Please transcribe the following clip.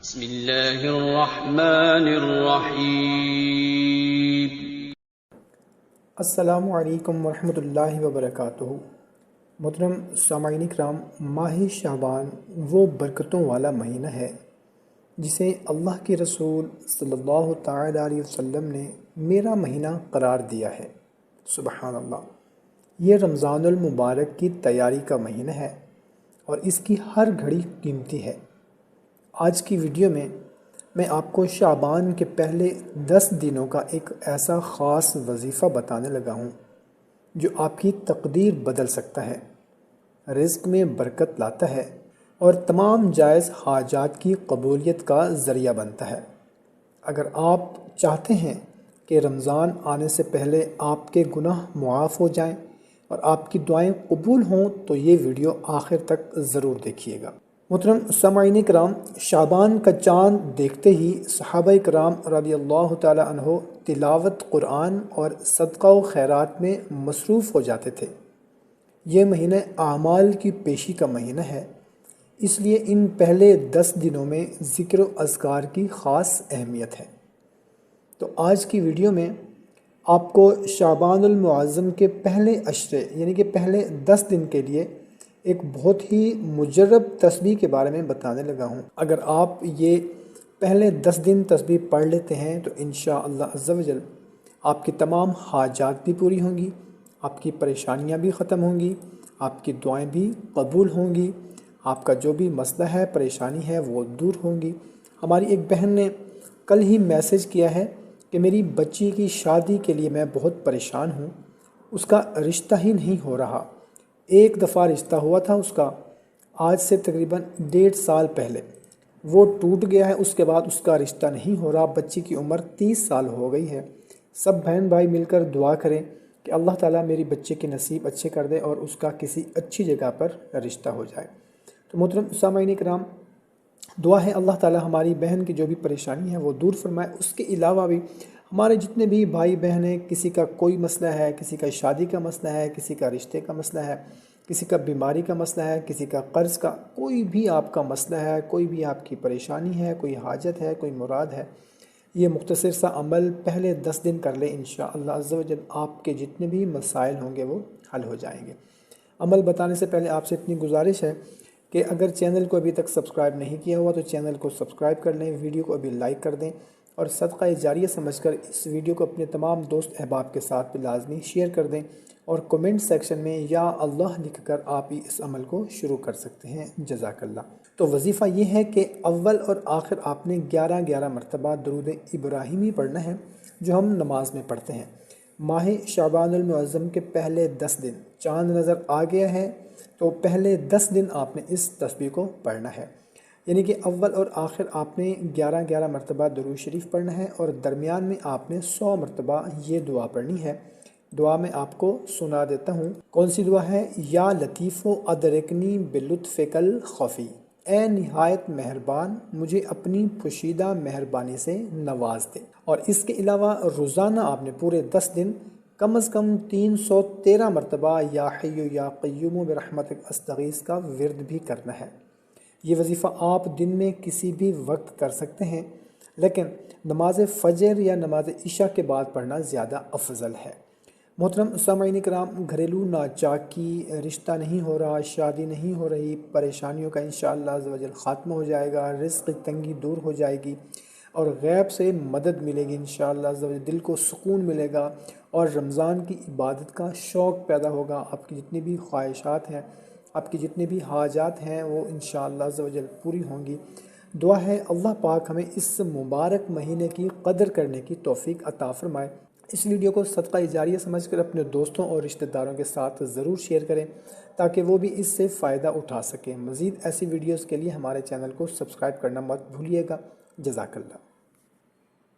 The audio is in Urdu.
بسم اللہ الرحمن الرحیم۔ السلام علیکم ورحمۃ اللہ وبرکاتہ۔ محترم سامعین کرام، ماہ شعبان وہ برکتوں والا مہینہ ہے جسے اللہ کے رسول صلی اللہ تعالیٰ علیہ وسلم نے میرا مہینہ قرار دیا ہے۔ سبحان اللہ، یہ رمضان المبارک کی تیاری کا مہینہ ہے اور اس کی ہر گھڑی قیمتی ہے۔ آج کی ویڈیو میں آپ کو شعبان کے پہلے 10 دنوں کا ایک ایسا خاص وظیفہ بتانے لگا ہوں جو آپ کی تقدیر بدل سکتا ہے، رزق میں برکت لاتا ہے اور تمام جائز حاجات کی قبولیت کا ذریعہ بنتا ہے۔ اگر آپ چاہتے ہیں کہ رمضان آنے سے پہلے آپ کے گناہ معاف ہو جائیں اور آپ کی دعائیں قبول ہوں تو یہ ویڈیو آخر تک ضرور دیکھیے گا۔ محترم سامعین کرام، شعبان کا چاند دیکھتے ہی صحابہ کرام رضی اللہ تعالی عنہ تلاوت قرآن اور صدقہ و خیرات میں مصروف ہو جاتے تھے۔ یہ مہینہ اعمال کی پیشی کا مہینہ ہے، اس لیے ان پہلے 10 دنوں میں ذکر و اذکار کی خاص اہمیت ہے۔ تو آج کی ویڈیو میں آپ کو شعبان المعظم کے پہلے عشرے یعنی کہ پہلے 10 دن کے لیے ایک بہت ہی مجرب تسبیح کے بارے میں بتانے لگا ہوں۔ اگر آپ یہ پہلے 10 دن تسبیح پڑھ لیتے ہیں تو انشاءاللہ عز و جل آپ کی تمام حاجات بھی پوری ہوں گی، آپ کی پریشانیاں بھی ختم ہوں گی، آپ کی دعائیں بھی قبول ہوں گی، آپ کا جو بھی مسئلہ ہے، پریشانی ہے، وہ دور ہوں گی۔ ہماری ایک بہن نے کل ہی میسج کیا ہے کہ میری بچی کی شادی کے لیے میں بہت پریشان ہوں، اس کا رشتہ ہی نہیں ہو رہا۔ ایک دفعہ رشتہ ہوا تھا اس کا، آج سے تقریباً 1.5 سال پہلے وہ ٹوٹ گیا ہے، اس کے بعد اس کا رشتہ نہیں ہو رہا۔ بچی کی عمر 30 سال ہو گئی ہے۔ سب بہن بھائی مل کر دعا کریں کہ اللہ تعالیٰ میری بچے کے نصیب اچھے کر دے اور اس کا کسی اچھی جگہ پر رشتہ ہو جائے۔ تو محترم سامعین کرام، دعا ہے اللہ تعالیٰ ہماری بہن کی جو بھی پریشانی ہے وہ دور فرمائے۔ اس کے علاوہ بھی ہمارے جتنے بھی بھائی بہن ہیں، کسی کا کوئی مسئلہ ہے، کسی کا شادی کا مسئلہ ہے، کسی کا رشتے کا مسئلہ ہے، کسی کا بیماری کا مسئلہ ہے، کسی کا قرض کا، کوئی بھی آپ کا مسئلہ ہے، کوئی بھی آپ کی پریشانی ہے، کوئی حاجت ہے، کوئی مراد ہے، یہ مختصر سا عمل پہلے 10 دن کر لیں، انشاءاللہ عز و جل آپ کے جتنے بھی مسائل ہوں گے وہ حل ہو جائیں گے۔ عمل بتانے سے پہلے آپ سے اتنی گزارش ہے کہ اگر چینل کو ابھی تک سبسکرائب نہیں کیا ہوا تو چینل کو سبسکرائب کر لیں، ویڈیو کو ابھی لائک کر دیں اور صدقہ جاریہ سمجھ کر اس ویڈیو کو اپنے تمام دوست احباب کے ساتھ لازمی شیئر کر دیں اور کمنٹ سیکشن میں یا اللہ لکھ کر آپ ہی اس عمل کو شروع کر سکتے ہیں۔ جزاک اللہ۔ تو وظیفہ یہ ہے کہ اول اور آخر آپ نے 11 مرتبہ درود ابراہیمی پڑھنا ہے جو ہم نماز میں پڑھتے ہیں۔ ماہ شعبان المعظم کے پہلے 10 دن چاند نظر آ گیا ہے تو پہلے 10 دن آپ نے اس تسبیح کو پڑھنا ہے، یعنی کہ اول اور آخر آپ نے 11 مرتبہ درود شریف پڑھنا ہے اور درمیان میں آپ نے 100 مرتبہ یہ دعا پڑھنی ہے۔ دعا میں آپ کو سنا دیتا ہوں۔ کون سی دعا ہے؟ یا لطیف و ادرکنی بلطفک الخفی، اے نہایت مہربان مجھے اپنی پوشیدہ مہربانی سے نواز دے۔ اور اس کے علاوہ روزانہ آپ نے پورے 10 دن کم از کم 313 مرتبہ یا حی یا قیوم برحمتک استغیث کا ورد بھی کرنا ہے۔ یہ وظیفہ آپ دن میں کسی بھی وقت کر سکتے ہیں، لیکن نماز فجر یا نماز عشاء کے بعد پڑھنا زیادہ افضل ہے۔ محترم سامعین کرام، گھریلو ناچاکی، رشتہ نہیں ہو رہا، شادی نہیں ہو رہی، پریشانیوں کا انشاءاللہ عز و جل خاتمہ ہو جائے گا، رزق کی تنگی دور ہو جائے گی اور غیب سے مدد ملے گی انشاءاللہ عز و جل، دل کو سکون ملے گا اور رمضان کی عبادت کا شوق پیدا ہوگا۔ آپ کی جتنی بھی خواہشات ہیں، آپ کی جتنی بھی حاجات ہیں وہ انشاءاللہ عز و جل پوری ہوں گی۔ دعا ہے اللہ پاک ہمیں اس مبارک مہینے کی قدر کرنے کی توفیق عطا فرمائے۔ اس ویڈیو کو صدقہ جاریہ سمجھ کر اپنے دوستوں اور رشتہ داروں کے ساتھ ضرور شیئر کریں تاکہ وہ بھی اس سے فائدہ اٹھا سکیں۔ مزید ایسی ویڈیوز کے لیے ہمارے چینل کو سبسکرائب کرنا مت بھولیے گا۔ جزاک اللہ۔